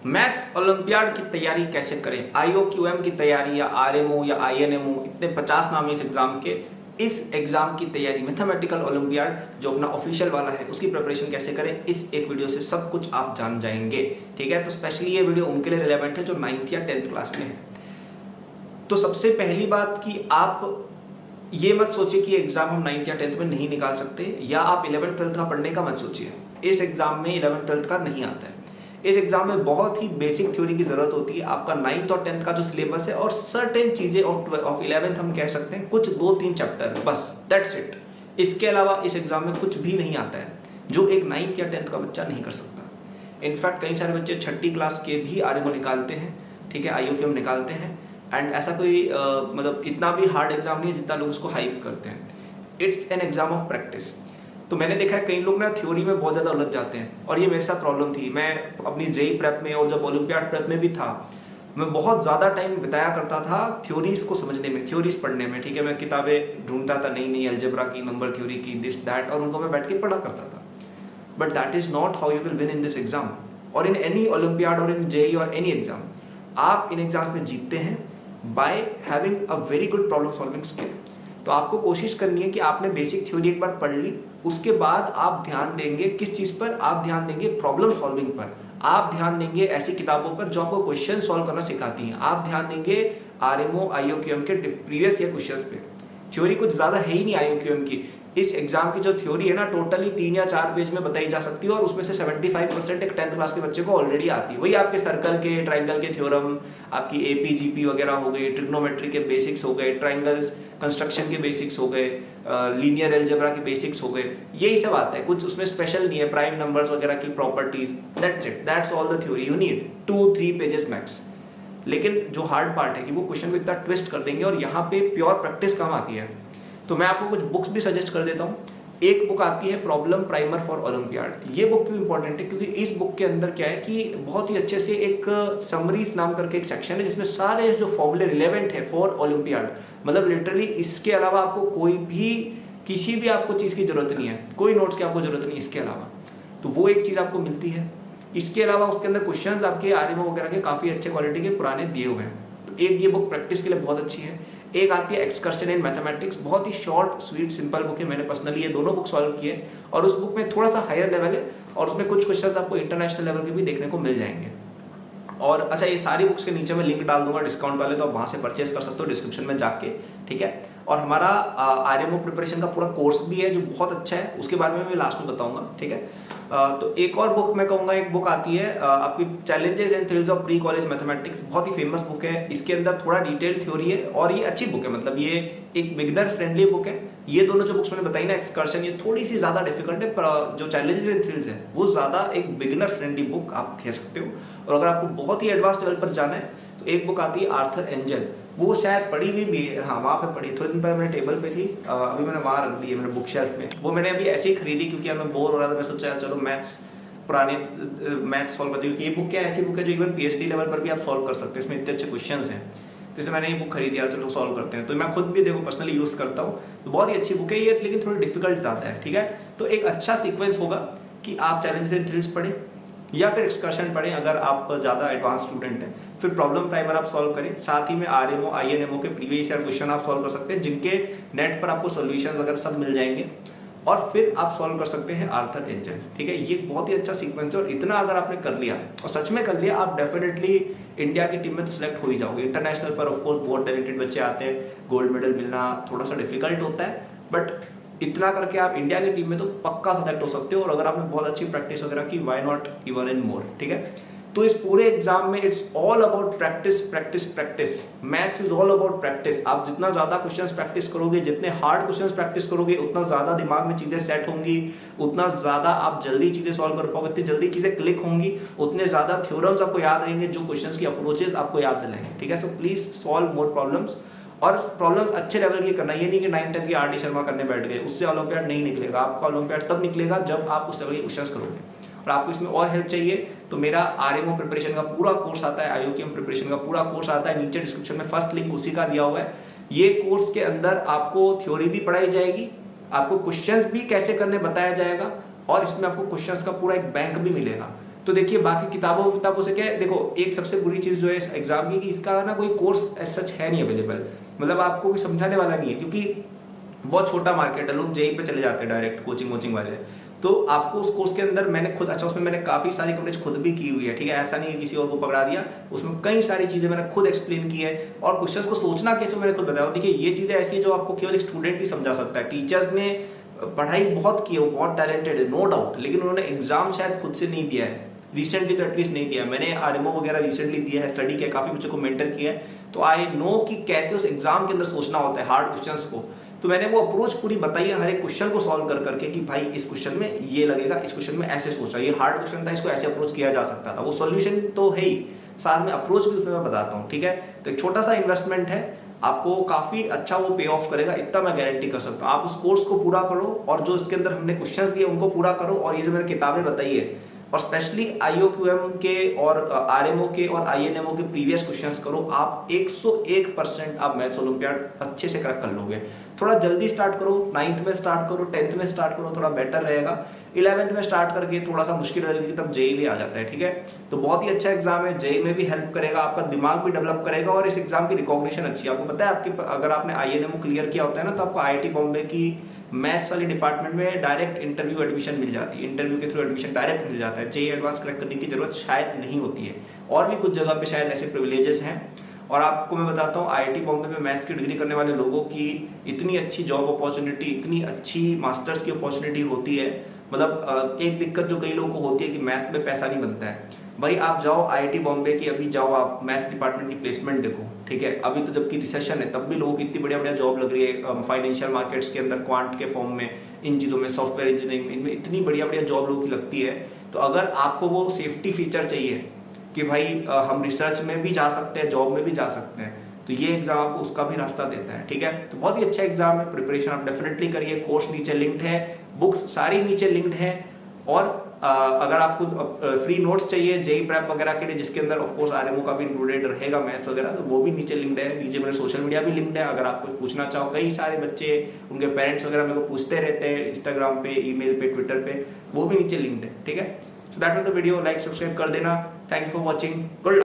Maths olympiad की तैयारी कैसे करें? आईओक्यूएम की तैयारी या आरएमओ या आईएनएमओ, इतने 50 नाम है इस एग्जाम के। इस एग्जाम की तैयारी मैथमेटिकल ओलंपियाड जो अपना ऑफिशियल वाला है उसकी प्रिपरेशन कैसे करें, इस एक वीडियो से सब कुछ आप जान जाएंगे। ठीक है, तो स्पेशली ये वीडियो उनके लिए रिलेवेंट है जो 9th या 10th क्लास में है। तो सबसे पहली बात कि आप ये मत सोचिए कि एग्जाम हम 9th या 10th में नहीं निकाल सकते, या आप 11th 12th का पढ़ने का मत सोचिए। इस एग्जाम में 11th 12th का नहीं आता है। इस एग्जाम में बहुत ही बेसिक थ्योरी की जरूरत होती है। आपका 9th और 10th का जो सिलेबस है और सर्टेन चीजें ऑफ 11th हम कह सकते हैं, कुछ 2-3 चैप्टर, बस दैट्स इट। इसके अलावा इस एग्जाम में कुछ भी नहीं आता है जो एक 9th या 10th का बच्चा नहीं कर सकता। इनफैक्ट कई सारे बच्चे 6ठी क्लास के भी आरएमओ निकालते हैं, ठीक है, आईओक्यूएम निकालते हैं, एंड ऐसा कोई मतलब इतना भी हार्ड एग्जाम नहीं है जितना लोग उसको हाइप करते हैं। It's an exam of practice. तो मैंने देखा है कई लोग ना थ्योरी में बहुत ज्यादा उलझ जाते हैं, और ये मेरे साथ प्रॉब्लम थी। मैं अपनी जेई प्रेप में और जब ओलंपियाड प्रेप में भी था, मैं बहुत ज्यादा टाइम बिताया करता था थ्योरीज को समझने में, थ्योरीज पढ़ने में। ठीक है, मैं किताबें ढूंढता था नई नई, अलजेब्रा की, नंबर थ्योरी की, दिस दैट, और उनको मैं बैठ के पढ़ा करता था। But that is not how you will win in this exam और इन एनी ओलंपियाड और इन जेई और एनी एग्जाम। आप इन एग्जाम्स में जीतते हैं by having a very good problem solving skill. तो आपको कोशिश करनी है कि आपने बेसिक थ्योरी एक बार पढ़ ली, उसके बाद आप ध्यान देंगे किस चीज पर? आप ध्यान देंगे प्रॉब्लम सॉल्विंग पर। आप ध्यान देंगे ऐसी किताबों पर जो आपको क्वेश्चन सॉल्व करना सिखाती हैं। आप ध्यान देंगे आरएमओ आईओक्यूएम के प्रीवियस ईयर क्वेश्चंस पे। थ्योरी कुछ ज्यादा है ही नहीं आईओक्यूएम की। इस एग्जाम की जो थ्योरी है ना, टोटली 3 या 4 पेज में बताई जा सकती है, और उसमें से 75% एक 10th क्लास के बच्चे को ऑलरेडी आती है। वही आपके सर्कल के, ट्राइंगल के थ्योरम, आपकी एपीजीपी वगैरह हो गई, ट्रिग्नोमेट्री के बेसिक्स हो गए, ट्राइंगल्स कंस्ट्रक्शन के बेसिक्स हो गए, लीनियर अलजेब्रा के बेसिक्स हो गए, यही सब आता है। कुछ उसमें स्पेशल नहीं है, प्राइम नंबर्स वगैरह की properties, that's it, that's all the theory you need, 2-3 pages max. लेकिन जो हार्ड पार्ट है कि वो क्वेश्चन को इतना ट्विस्ट कर देंगे, और यहाँ पे प्योर प्रैक्टिस काम आती है। तो मैं आपको कुछ बुक्स भी सजेस्ट कर देता हूँ। एक बुक आती है प्रॉब्लम प्राइमर फॉर ओलंपियाड। ये बुक क्यों इंपॉर्टेंट है? क्योंकि इस बुक के अंदर क्या है कि बहुत ही अच्छे से एक समरीज नाम करके एक सेक्शन है जिसमें सारे जो फॉर्मूले रिलेवेंट है फॉर ओलंपियाड, मतलब लिटरली इसके अलावा आपको कोई भी, किसी भी आपको चीज की जरूरत नहीं है, कोई नोट्स की आपको जरूरत नहीं इसके अलावा। तो वो एक चीज आपको मिलती है। इसके अलावा उसके अंदर क्वेश्चंस आपके आरएमओ वगैरह के काफी अच्छे क्वालिटी के पुराने दिए हुए हैं। तो एक ये बुक प्रैक्टिस के लिए बहुत अच्छी है। एक आती है एक्सकर्शन इन मैथमेटिक्स, बहुत ही शॉर्ट स्वीट सिंपल बुक है। मैंने पर्सनली ये दोनों बुक सॉल्व किए, और उस बुक में थोड़ा सा हायर लेवल है, और उसमें कुछ क्वेश्चंस आपको इंटरनेशनल लेवल के भी देखने को मिल जाएंगे। और अच्छा, ये सारी बुक्स के नीचे मैं लिंक डाल दूंगा डिस्काउंट वाले, तो आप वहां से परचेस कर सकते हो डिस्क्रिप्शन में जाके। ठीक है, और हमारा आरएमओ प्रिपरेशन का पूरा कोर्स भी है जो बहुत अच्छा है, उसके बारे में मैं लास्ट में बताऊंगा। ठीक है, तो एक और बुक मैं कहूंगा, एक बुक आती है आपकी challenges and thrills of pre college mathematics, बहुत ही फेमस बुक है। इसके अंदर थोड़ा डिटेल थ्योरी है, और ये अच्छी बुक है, मतलब ये एक बिगिनर फ्रेंडली बुक है। ये दोनों जो बुक्स मैंने बताई ना, एक्सकर्शन, ये थोड़ी सी ज्यादा डिफिकल्ट है, पर जो चैलेंजेस एंड थ्रिल्स है वो ज्यादा एक बिगिनर फ्रेंडली बुक आप कह सकते हो। और अगर आपको बहुत ही एडवांस लेवल पर जाना है तो एक बुक आती है आर्थर एंजल, वो शायद पढ़ी हुई भी है, हाँ वहाँ पे पढ़ी, थोड़े दिन पहले मेरे टेबल पे थी, अभी मैंने वहाँ रख दी है मेरे बुक शेल्फ में। वो मैंने अभी ऐसे ही खरीदी क्योंकि यार मैं बोर हो रहा था, मैं सोचा चलो मैथ्स, पुराने मैथ्स सॉल्व करती हूँ। ये बुक क्या ऐसी बुक है जो इवन पीएचडी लेवल पर भी आप सॉल्व कर सकते हैं, इसमें इतने अच्छे क्वेश्चंस हैं। तो इसे मैंने ये बुक खरीदी, यार चलो सॉल्व करते हैं। तो मैं खुद भी देखो पर्सनली यूज करता हूँ, तो बहुत ही अच्छी बुक है ये, लेकिन थोड़ी डिफिकल्ट ज्यादा है। ठीक है, तो एक अच्छा सीक्वेंस होगा कि आप चैलेंजेस एंड थ्रिल्स पढ़ें, या फिर एक्सकर्शन पढ़ें अगर आप ज्यादा एडवांस स्टूडेंट हैं, फिर प्रॉब्लम प्राइमर आप सॉल्व करें, साथ ही में आरएमओ आईएनएमओ के प्रीवियस ईयर क्वेश्चन आप सॉल्व कर सकते हैं, जिनके नेट पर आपको सॉल्यूशन वगैरह सब मिल जाएंगे, और फिर आप सॉल्व कर सकते हैं आर्थर एंजल। ठीक है, ये बहुत ही अच्छा सीक्वेंस है, और इतना अगर आपने कर लिया और सच में कर लिया, आप डेफिनेटली इंडिया की टीम में तो सिलेक्ट हो ही जाओगे। इंटरनेशनल पर ऑफ कोर्स बहुत टैलेंटेड बच्चे आते हैं, गोल्ड मेडल मिलना थोड़ा सा डिफिकल्ट होता है, बट इतना करके आप इंडिया की टीम में तो पक्का सेलेक्ट हो सकते हो। और अगर आपने बहुत अच्छी प्रैक्टिस वगैरह की, व्हाई नॉट इवन इन मोर। ठीक है, तो इस पूरे एग्जाम में it's all about practice practice practice. Maths is all about practice. आप जितना ज्यादा क्वेश्चंस प्रैक्टिस करोगे, जितने हार्ड क्वेश्चंस प्रैक्टिस करोगे, उतना ज्यादा दिमाग में चीजें सेट होंगी, उतना ज्यादा आप जल्दी चीजें सॉल्व कर पाओगे, उतनी जल्दी चीजें क्लिक होंगी, उतने ज्यादा थ्योरम्स आपको याद रहेंगे, जो क्वेश्चंस की अप्रोचेस आपको याद दिलाएंगे। ठीक है, so please solve more problems, और प्रॉब्लम्स अच्छे लेवल की करना। ये नहीं कि 9th-10th की आर डी शर्मा करने बैठ गए, उससे ओलंपियाड नहीं निकलेगा। आपका ओलंपियाड तब निकलेगा जब आप उस लेवल के क्वेश्चंस करोगे। और आपको इसमें और हेल्प चाहिए तो मेरा आरएमओ प्रिपरेशन का पूरा कोर्स आता है, आईओक्यूएम प्रिपरेशन का पूरा कोर्स आता है, नीचे डिस्क्रिप्शन में फर्स्ट लिंक उसी का दिया हुआ है। ये कोर्स के अंदर आपको थ्योरी भी पढ़ाई जाएगी, आपको क्वेश्चंस भी कैसे करने बताया जाएगा, और इसमें आपको क्वेश्चंस का पूरा एक बैंक भी मिलेगा। तो तो देखिए बाकी किताबों से क्या है, देखो एक सबसे बुरी चीज जो है इस एग्जाम की कि इसका ना कोई कोर्स एज सच है नहीं अवेलेबल, मतलब आपको कोई समझाने वाला नहीं है, क्योंकि बहुत छोटा मार्केट है, लोग जेई पे चले जाते हैं डायरेक्ट, कोचिंग वाले। तो आपको उस कोर्स के अंदर मैंने खुद, अच्छा उसमें मैंने काफी सारी कवरेज खुद भी की हुई है, ठीक है, ऐसा नहीं है किसी और को पकड़ा दिया, उसमें कई सारी चीजें मैंने खुद एक्सप्लेन की है, और क्वेश्चंस को सोचना कैसे मैंने खुद बताया। देखिए ये चीजें ऐसी है जो आपको केवल एक स्टूडेंट ही समझा सकता है। टीचर्स ने पढ़ाई बहुत की है, वो बहुत टैलेंटेड है नो डाउट, लेकिन उन्होंने एग्जाम शायद खुद से नहीं दिया है, रिसेंटली तो एटलीस्ट नहीं दिया। मैंने आरएमओ वगैरह रिसेंटली दिया है, स्टडी किया, काफी बच्चों को मेंटर किया है, तो आई नो कि कैसे उस एग्जाम के अंदर सोचना होता है हार्ड क्वेश्चंस को। तो मैंने वो अप्रोच पूरी बताई है हर एक क्वेश्चन को सॉल्व कर करके कि भाई इस क्वेश्चन में ये लगेगा, इस क्वेश्चन में ऐसे सोचा, ये हार्ड क्वेश्चन था, इसको ऐसे अप्रोच किया जा सकता था। वो सॉल्यूशन तो है ही, साथ में अप्रोच भी उसमें मैं बताता हूँ, ठीक है। तो एक छोटा सा इन्वेस्टमेंट है, आपको काफी अच्छा वो पे ऑफ करेगा, इतना मैं गारंटी कर सकता हूँ। आप उस कोर्स को पूरा करो, और जो इसके अंदर हमने क्वेश्चन दिए उनको पूरा करो, और ये जो मैंने किताबें बताई है, और स्पेशली IOQM के और RMO के और INMO के प्रीवियस क्वेश्चंस करो, आप 101% आप मैथ्स ओलंपियाड अच्छे से क्रैक कर लोगे। थोड़ा जल्दी स्टार्ट करो, 9th में स्टार्ट करो, 10th में स्टार्ट करो, थोड़ा बेटर रहेगा। 11th में स्टार्ट करके थोड़ा सा मुश्किल रहेगी, तब जेई भी आ जाता है, ठीक है। तो बहुत ही अच्छा एग्जाम है, जेई में भी हेल्प करेगा, आपका दिमाग भी डेवलप करेगा, और इस एग्जाम की रिकॉग्निशन अच्छी है। आपको पता है, आपके अगर आपने INMO क्लियर किया होता है ना, तो आपको IIT बॉम्बे की मैथ्स वाली डिपार्टमेंट में डायरेक्ट इंटरव्यू एडमिशन मिल जाती है, इंटरव्यू के थ्रू एडमिशन डायरेक्ट मिल जाता है। जेई एडवांस क्रैक करने की जरूरत शायद नहीं होती है, और भी कुछ जगह पे शायद ऐसे प्रिविलेजेस हैं। और आपको मैं बताता हूँ, IIT बॉम्बे में मैथ्स की डिग्री करने वाले लोगों की इतनी अच्छी जॉब अपॉर्चुनिटी, इतनी अच्छी मास्टर्स की अपॉर्चुनिटी होती है। मतलब एक दिक्कत जो कई लोगों को होती है कि मैथ में पैसा नहीं बनता है, भाई आप जाओ IIT बॉम्बे की, अभी जाओ आप मैथ्स डिपार्टमेंट की प्लेसमेंट देखो, ठीक है। अभी तो जबकि रिसेशन है, तब भी लोगों की इतनी बढ़िया बढ़िया जॉब लग रही है फाइनेंशियल मार्केट्स के अंदर, क्वांट के फॉर्म में, इन चीजों में, सॉफ्टवेयर इंजीनियरिंग में, इनमें इतनी बढ़िया बढ़िया जॉब लोगों की लगती है। तो अगर आपको वो सेफ्टी फीचर चाहिए कि भाई हम रिसर्च में भी जा सकते हैं, जॉब में भी जा सकते हैं, तो ये एग्जाम आपको उसका भी रास्ता देता है, ठीक है। तो बहुत ही अच्छा एग्जाम है, प्रिपरेशन आप डेफिनेटली करिए। कोर्स नीचे लिंक्ड है, बुक्स सारी नीचे लिंक्ड है, और अगर आपको फ्री नोट्स चाहिए जेई प्रेप वगैरह के लिए, जिसके अंदर ऑफ कोर्स आरएमओ का भी इंक्लूडेड रहेगा, मैथ्स वगैरह, तो वो भी नीचे लिंक्ड है। नीचे मेरे सोशल मीडिया भी लिंक्ड है, अगर आप कुछ पूछना चाहो। कई सारे बच्चे, उनके पेरेंट्स वगैरह मेरे को पूछते रहते हैं इंस्टाग्राम पे, ईमेल पे, ट्विटर पे, वो भी नीचे लिंक्ड है, ठीक है। So that was the video, like subscribe कर देना। Thank you for watching, good.